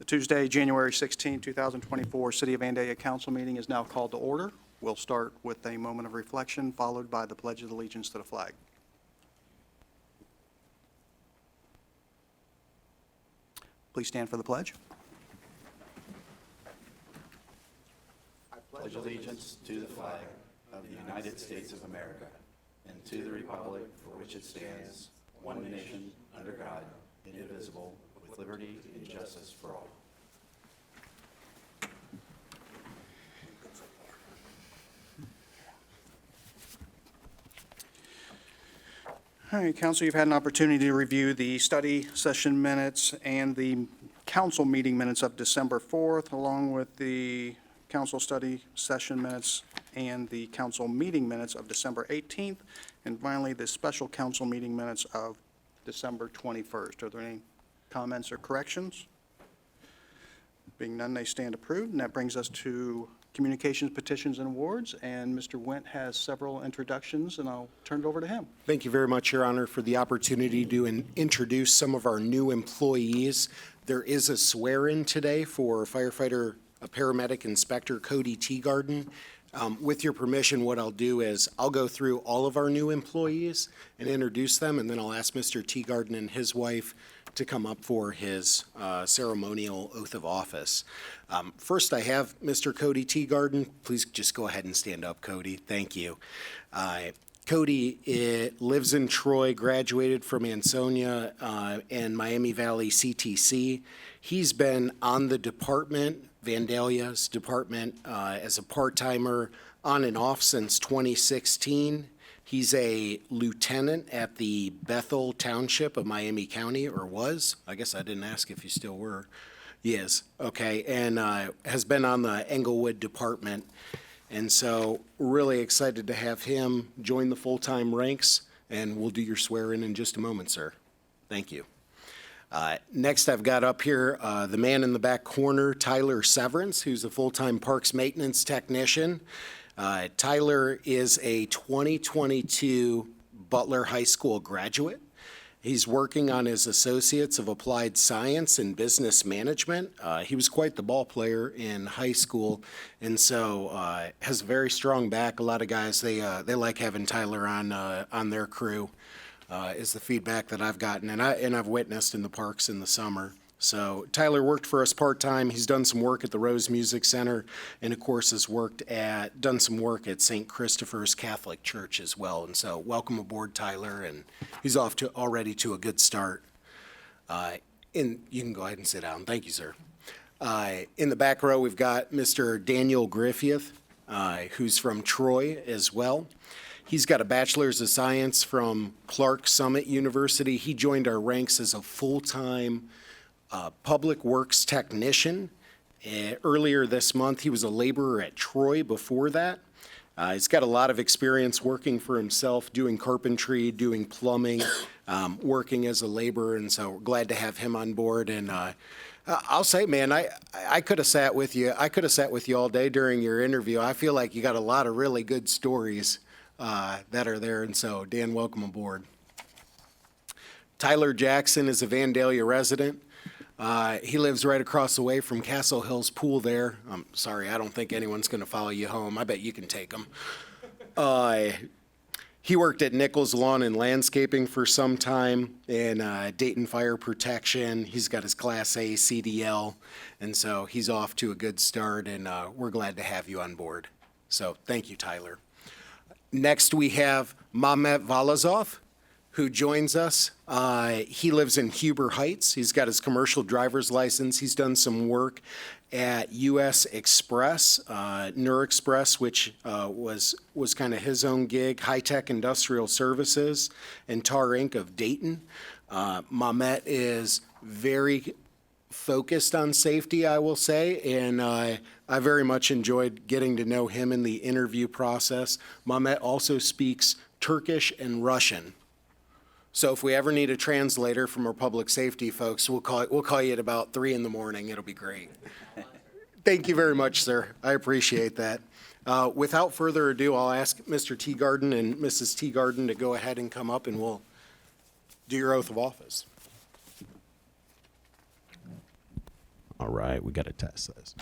Tuesday, January 16, 2024, City of Vandalia Council meeting is now called to order. We'll start with a moment of reflection, followed by the Pledge of Allegiance to the flag. Please stand for the pledge. I pledge allegiance to the flag of the United States of America and to the republic for which it stands, one nation, under God, indivisible, with liberty and justice for all. All right, Council, you've had an opportunity to review the study session minutes and the council meeting minutes of December 4th, along with the council study session minutes and the council meeting minutes of December 18th, and finally, the special council meeting minutes of December 21st. Are there any comments or corrections? Being none, they stand approved, and that brings us to communications, petitions, and awards, and Mr. Went has several introductions, and I'll turn it over to him. Thank you very much, Your Honor, for the opportunity to introduce some of our new employees. There is a swear-in today for firefighter, paramedic inspector Cody Teegarden. With your permission, what I'll do is I'll go through all of our new employees and introduce them, and then I'll ask Mr. Teegarden and his wife to come up for his ceremonial oath of office. First, I have Mr. Cody Teegarden. Please just go ahead and stand up, Cody. Thank you. Cody lives in Troy, graduated from Ansonia and Miami Valley CTC. He's been on the department, Vandalia's department, as a part-timer on and off since 2016. He's a lieutenant at the Bethel Township of Miami County, or was. I guess I didn't ask if you still were. He is, okay, and has been on the Englewood department. And so we're really excited to have him join the full-time ranks, and we'll do your swearing in just a moment, sir. Thank you. Next, I've got up here the man in the back corner, Tyler Severance, who's a full-time parks maintenance technician. Tyler is a 2022 Butler High School graduate. He's working on his Associates of Applied Science in Business Management. He was quite the ball player in high school, and so has a very strong back. A lot of guys, they like having Tyler on their crew, is the feedback that I've gotten, and I've witnessed in the parks in the summer. So Tyler worked for us part-time. He's done some work at the Rose Music Center, and of course has done some work at St. Christopher's Catholic Church as well. And so welcome aboard, Tyler, and he's off to already to a good start. And you can go ahead and sit down. Thank you, sir. In the back row, we've got Mr. Daniel Griffieth, who's from Troy as well. He's got a Bachelor's of Science from Clark Summit University. He joined our ranks as a full-time public works technician. Earlier this month, he was a laborer at Troy before that. He's got a lot of experience working for himself, doing carpentry, doing plumbing, working as a laborer, and so we're glad to have him on board. And I'll say, man, I could have sat with you. I could have sat with you all day during your interview. I feel like you got a lot of really good stories that are there, and so Dan, welcome aboard. Tyler Jackson is a Vandalia resident. He lives right across the way from Castle Hills Pool there. I'm sorry, I don't think anyone's going to follow you home. I bet you can take him. He worked at Nichols Lawn and Landscaping for some time, in Dayton Fire Protection. He's got his Class A CDL, and so he's off to a good start, and we're glad to have you on board. So thank you, Tyler. Next, we have Mahmat Vallazov, who joins us. He lives in Huber Heights. He's got his commercial driver's license. He's done some work at U.S. Express, Nur Express, which was kind of his own gig, High Tech Industrial Services, and Tar Inc. of Dayton. Mahmat is very focused on safety, I will say, and I very much enjoyed getting to know him in the interview process. Mahmat also speaks Turkish and Russian. So if we ever need a translator from our public safety folks, we'll call you at about 3 in the morning. It'll be great. Thank you very much, sir. I appreciate that. Without further ado, I'll ask Mr. Teegarden and Mrs. Teegarden to go ahead and come up, and we'll do your oath of office. All All right, we got to test this.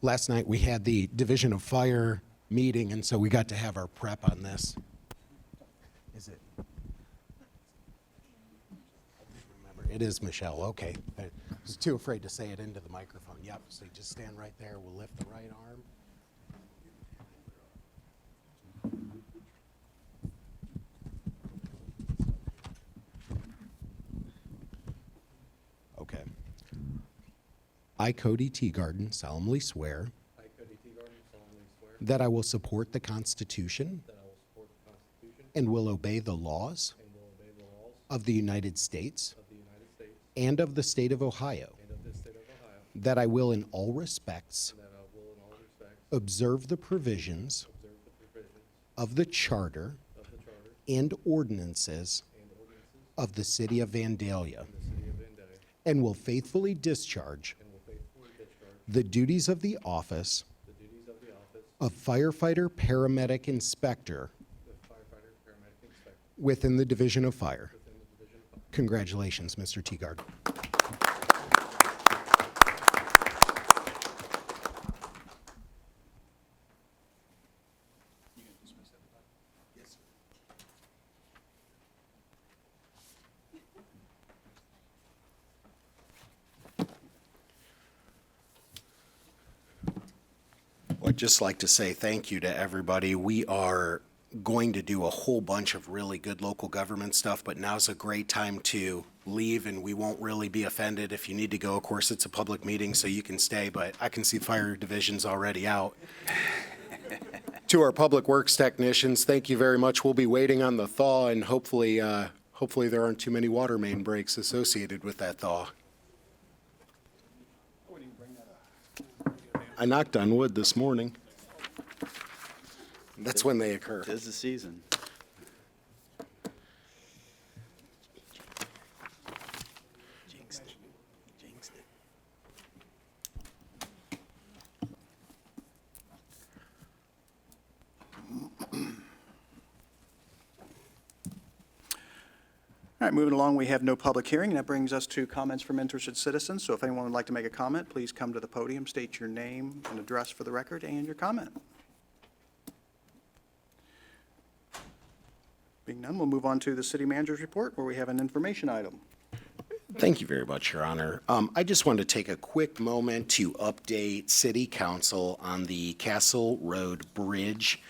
Last night we had the Division of Fire meeting, and so we got to have our prep on this. Is it? Remember, it is Michelle. Okay. I was too afraid to say it into the microphone. Yep. So you just stand right there. We'll lift the right arm. Okay. I, Cody Teegarden, solemnly swear that I will support the Constitution and will obey the laws of the United States and of the state of Ohio, that I will in all respects observe the provisions of the charter and ordinances of the city of Vandalia, and will faithfully discharge the duties of the office of firefighter paramedic inspector within the Division of Fire. Congratulations, Mr. Teegarden. I'd just like to say thank you to everybody. We are going to do a whole bunch of really good local government stuff, but now's a great time to leave, and we won't really be offended if you need to go. Of course, it's a public meeting, so you can stay, but I can see fire division's already out. To our public works technicians, thank you very much. We'll be waiting on the thaw, and hopefully there aren't too many water main breaks associated with that thaw. I knocked on wood this morning. That's when they occur. 'Tis the season. Jinxed it. Jinxed it. All right, moving along, we have no public hearing, and that brings us to comments from interested citizens. So if anyone would like to make a comment, please come to the podium, state your name and address for the record, and your comment. Being none, we'll move on to the city manager's report, where we have an information item. Thank you very much, Your Honor. I just wanted to take a quick moment to update City Council on the Castle Road Bridge,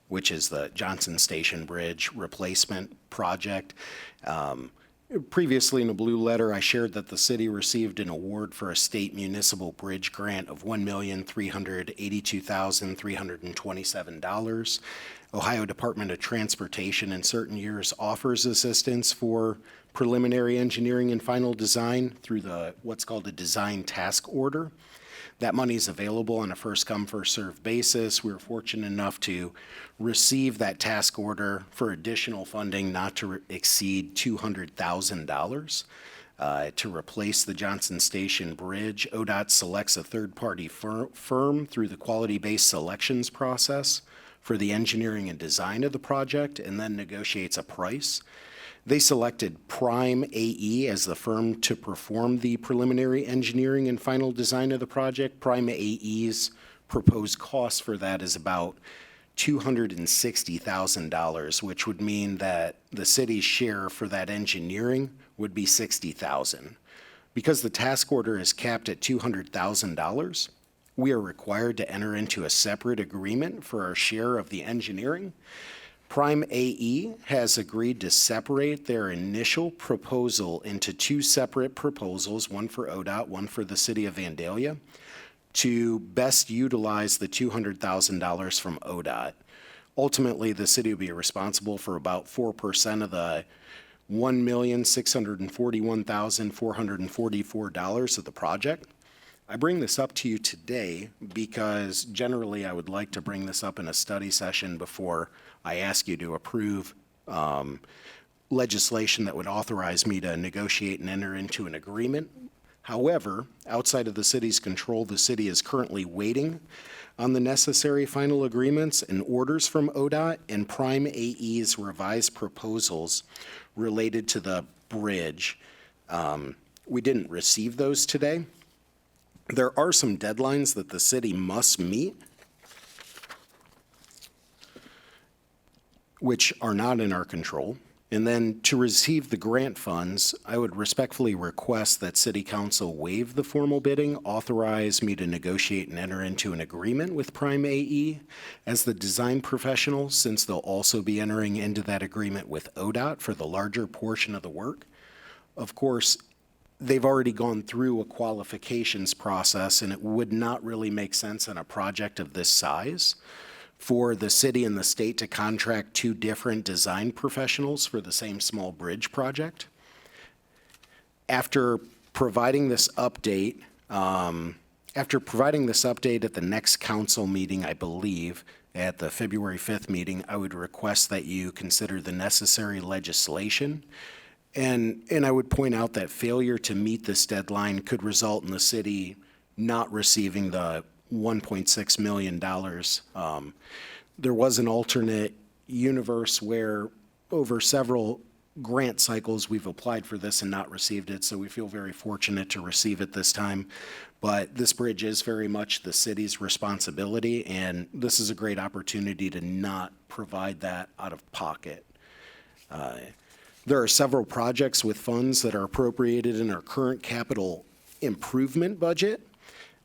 which is the Johnson Station Bridge replacement project. Previously in a blue letter, I shared that the city received an award for a state municipal bridge grant of $1,382,327. Ohio Department of Transportation in certain years offers assistance for preliminary engineering and final design through what's called a design task order. That money is available on a first-come, first-served basis. We were fortunate enough to receive that task order for additional funding not to exceed $200,000 to replace the Johnson Station Bridge. ODOT selects a third-party firm through the quality-based selections process for the engineering and design of the project, and then negotiates a price. They selected Prime AE as the firm to perform the preliminary engineering and final design of the project. Prime AE's proposed cost for that is about $260,000, which would mean that the city's share for that engineering would be $60,000. Because the task order is capped at $200,000, we are required to enter into a separate agreement for our share of the engineering. Prime AE has agreed to separate their initial proposal into two separate proposals, one for ODOT, one for the city of Vandalia, to best utilize the $200,000 from ODOT. Ultimately, the city will be responsible for about 4% of the $1,641,444 of the project. I bring this up to you today because generally I would like to bring this up in a study session before I ask you to approve legislation that would authorize me to negotiate and enter into an agreement. However, outside of the city's control, the city is currently waiting on the necessary final agreements and orders from ODOT and Prime AE's revised proposals related to the bridge. We didn't receive those today. There are some deadlines that the city must meet, which are not in our control. And then to receive the grant funds, I would respectfully request that City Council waive the formal bidding, authorize me to negotiate and enter into an agreement with Prime AE as the design professional, since they'll also be entering into that agreement with ODOT for the larger portion of the work. Of course, they've already gone through a qualifications process, and it would not really make sense on a project of this size for the city and the state to contract two different design professionals for the same small bridge project. After providing this update at the next council meeting, I believe, at the February 5th meeting, I would request that you consider the necessary legislation. And I would point out that failure to meet this deadline could result in the city not receiving the $1.6 million. There was an alternate universe where over several grant cycles we've applied for this and not received it, so we feel very fortunate to receive it this time. But this bridge is very much the city's responsibility, and this is a great opportunity to not provide that out of pocket. There are several projects with funds that are appropriated in our current capital improvement budget.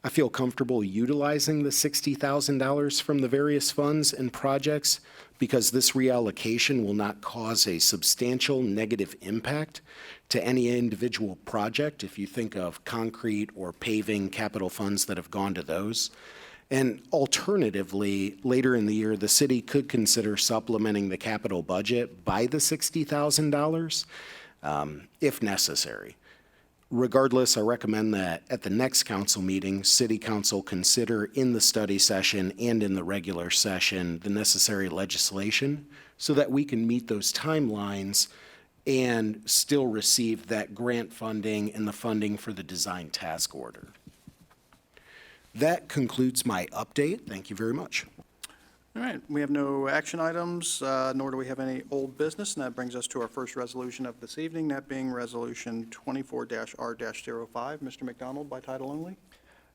I feel comfortable utilizing the $60,000 from the various funds and projects because this reallocation will not cause a substantial negative impact to any individual project if you think of concrete or paving capital funds that have gone to those. And alternatively, later in the year, the city could consider supplementing the capital budget by the $60,000 if necessary. Regardless, I recommend that at the next council meeting, City Council consider in the study session and in the regular session the necessary legislation so that we can meet those timelines and still receive that grant funding and the funding for the design task order. That concludes my update. Thank you very much. All right, we have no action items, nor do we have any old business, and that brings us to our first resolution of this evening, that being Resolution 24-R-05. Mr. McDonald, by title only.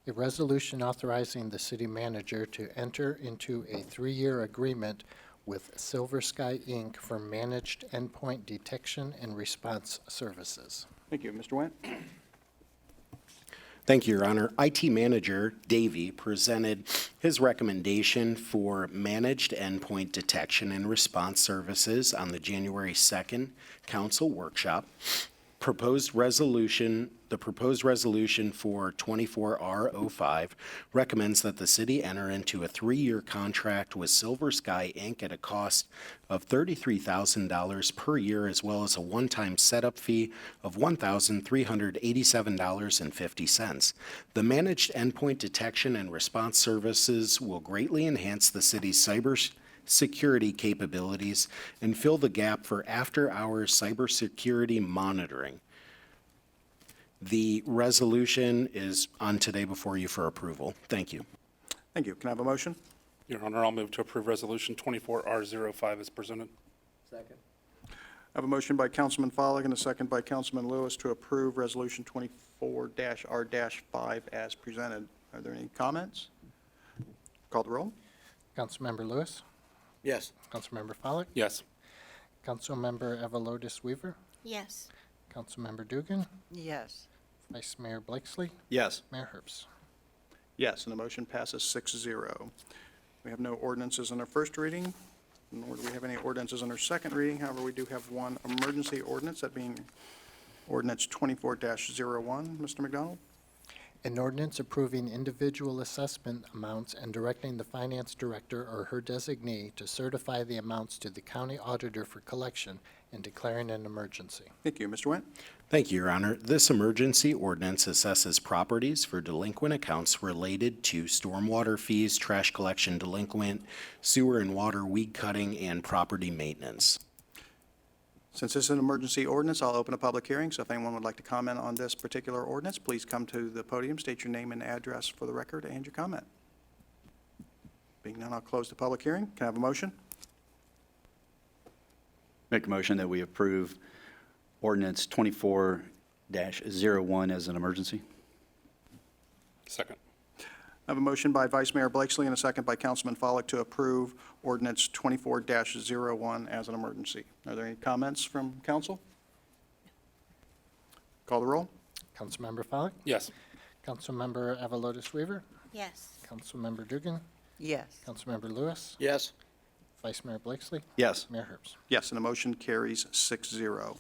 A resolution authorizing the city manager to enter into a 3-year agreement with Silver Sky, Inc. for managed endpoint detection and response services. Thank you. Mr. Wendt? Thank you, Your Honor. IT Manager Davey presented his recommendation for managed endpoint detection and response services on the January 2nd council workshop. The proposed resolution for 24R05 recommends that the city enter into a 3-year contract with Silver Sky, Inc. at a cost of $33,000 per year, as well as a one-time setup fee of $1,387.50. The managed endpoint detection and response services will greatly enhance the city's cybersecurity capabilities and fill the gap for after-hours cybersecurity monitoring. The resolution is on today before you for approval. Thank you. Thank you. Can I have a motion? Your Honor, I'll move to approve Resolution 24R05 as presented. Second. I have a motion by Councilman Follick and a second by Councilman Lewis to approve Resolution 24-R-5 as presented. Are there any comments? Call the roll. Councilmember Lewis? Yes. Councilmember Follick? Yes. Councilmember Evalodis Weaver? Yes. Councilmember Dugan? Yes. Vice Mayor Blakesley? Yes. Mayor Herbst? Yes, and the motion passes 6-0. We have no ordinances on our first reading, nor do we have any ordinances on our second reading. However, we do have one emergency ordinance, that being Ordinance 24-01. Mr. McDonald? An ordinance approving individual assessment amounts and directing the finance director or her designee to certify the amounts to the county auditor for collection and declaring an emergency. Thank you. Mr. Wendt? Thank you, Your Honor. This emergency ordinance assesses properties for delinquent accounts related to stormwater fees, trash collection delinquent, sewer and water weed cutting, and property maintenance. Since this is an emergency ordinance, I'll open a public hearing, so if anyone would like to comment on this particular ordinance, please come to the podium, state your name and address for the record, and your comment. Being none, I'll close the public hearing. Can I have a motion? Make a motion that we approve ordinance 24-01 as an emergency. Second. I have a motion by Vice Mayor Blakesley and a second by Councilman Follick to approve ordinance 24-01 as an emergency. Are there any comments from council? Call the roll. Councilmember Follak, Yes. Councilmember Avalotis Weaver, Yes. Councilmember Dugan, Yes. Councilmember Lewis, Yes. Vice Mayor Blakesley, Yes. Mayor Herbst. Yes, and the motion carries 6-0.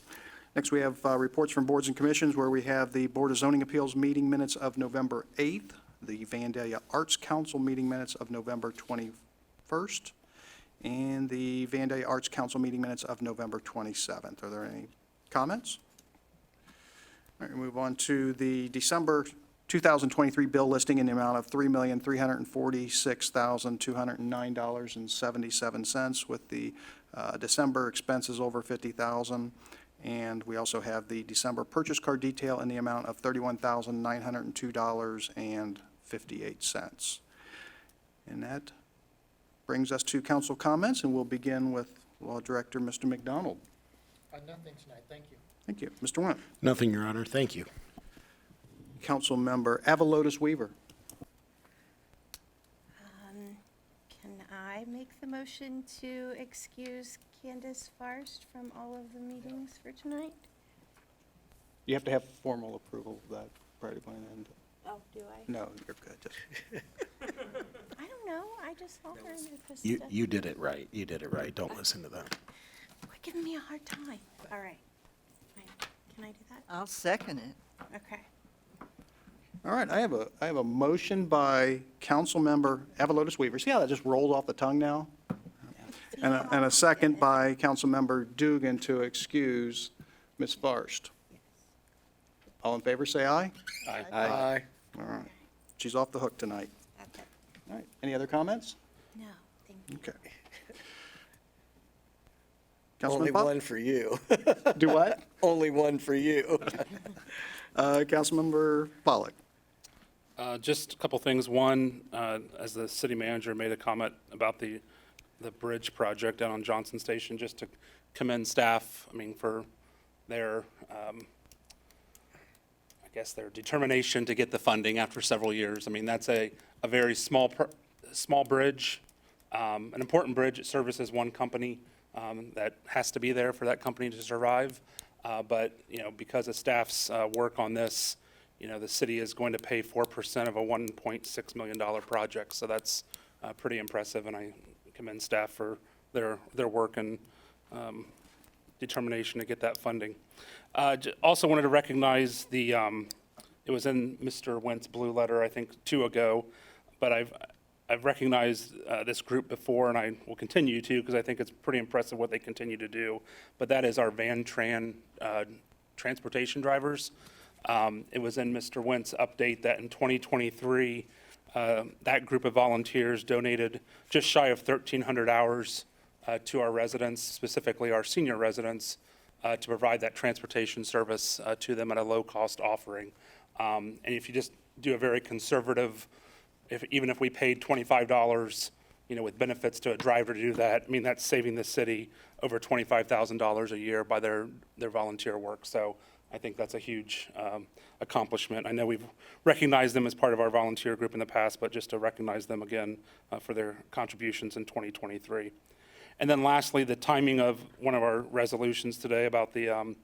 Next, we have reports from boards and commissions, where we have the Board of Zoning Appeals meeting minutes of November 8th, the Vandalia Arts Council meeting minutes of November 21st, and the Vandalia Arts Council meeting minutes of November 27th. Are there any comments? All right, we move on to the December 2023 bill listing in the amount of $3,346,209.77, with the December expenses over $50,000. And we also have the December purchase card detail in the amount of $31,902.58. And that brings us to council comments, and we'll begin with Law Director, Mr. McDonald. Nothing tonight, thank you. Thank you. Mr. Went. Nothing, Your Honor. Thank you. Councilmember Avalotis Weaver. Can I make the motion to excuse Candace Farst from all of the meetings for tonight? You have to have formal approval of that prior to going in. Oh, do I? No, you're good. Just- I don't know. I just saw her in the You, you did it right. You did it right. Don't listen to them. Quit giving me a hard time. All right. Fine. Can I do that? I'll second it. Okay. All right, I have a motion by Councilmember Avalotis Weaver. See how that just rolls off the tongue now? And a second by Councilmember Dugan to excuse Ms. Farst. All in favor, say aye. Aye. All right. She's off the hook tonight. Okay. All right, any other comments? No, thank you. Okay. Only Councilman Pop? one for you. Do what? Only one for you. Councilmember Pollock. Just a couple things. One, as the city manager made a comment about the bridge project down on Johnson Station, just to commend staff, for their, I guess, their determination to get the funding after several years. That's a very small bridge, an important bridge. It services one company that has to be there for that company to survive. But, because of staff's work on this, the city is going to pay 4% of a $1.6 million project. So that's pretty impressive, and I commend staff for their work and determination to get that funding. Also wanted to recognize it was in Mr. Went's blue letter, I think, 2 ago, but I've recognized this group before, and I will continue to, because I think it's pretty impressive what they continue to do. But that is our transportation drivers. It was in Mr. Went's update that in 2023, that group of volunteers donated just shy of 1,300 hours to our residents, specifically our senior residents, to provide that transportation service to them at a low-cost offering. And if you just do a very conservative, even if we paid $25, with benefits to a driver to do that, that's saving the city over $25,000 a year by their volunteer work. So I think that's a huge accomplishment. I know we've recognized them as part of our volunteer group in the past, but just to recognize them again for their contributions in 2023. And then lastly, the timing of one of our resolutions today about the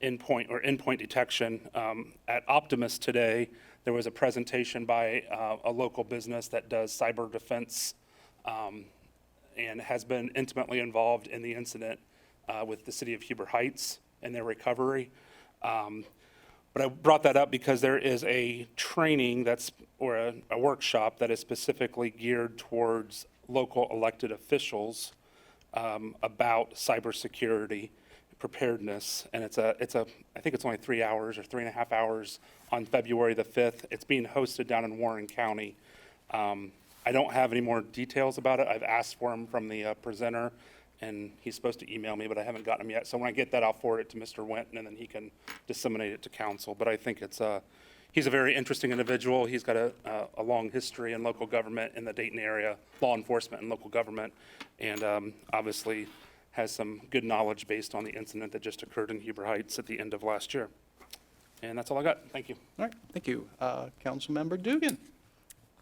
endpoint detection. At Optimus today, there was a presentation by a local business that does cyber defense and has been intimately involved in the incident with the city of Huber Heights and their recovery. But I brought that up because there is a training or a workshop that is specifically geared towards local elected officials about cybersecurity preparedness, and I think it's only 3 hours or 3.5 hours on February the 5th. It's being hosted down in Warren County. I don't have any more details about it. I've asked for him from the presenter, and he's supposed to email me, but I haven't gotten him yet. So when I get that, I'll forward it to Mr. Wenton, and then he can disseminate it to council. But I think he's a very interesting individual. He's got a long history in local government in the Dayton area, law enforcement and local government, and obviously has some good knowledge based on the incident that just occurred in Huber Heights at the end of last year. And that's all I got. Thank you. All right, thank you. Councilmember Dugan.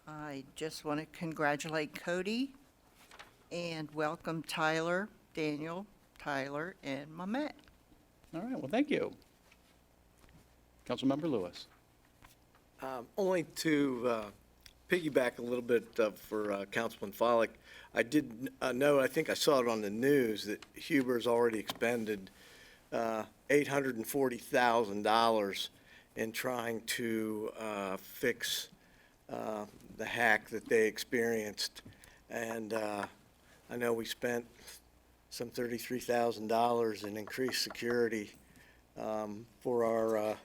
I just want to congratulate Cody and welcome Tyler, Daniel, Tyler, and Mahmat. All right, well, thank you. Councilmember Lewis. Only to piggyback a little bit for Councilman Follick, I did know, I think I saw it on the news, that Huber's already expended $840,000 in trying to fix the hack that they experienced. And I know we spent some $33,000 in increased security for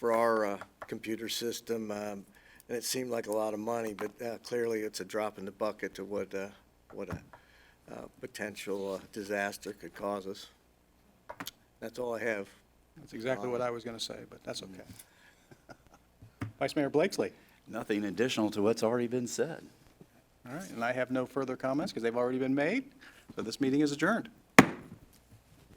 our computer system, and it seemed like a lot of money, but clearly it's a drop in the bucket to what a potential disaster could cause us. That's all I have. That's exactly what I was going to say, but that's okay. Vice Mayor Blakesley. Nothing additional to what's already been said. All right, and I have no further comments because they've already been made, so this meeting is adjourned.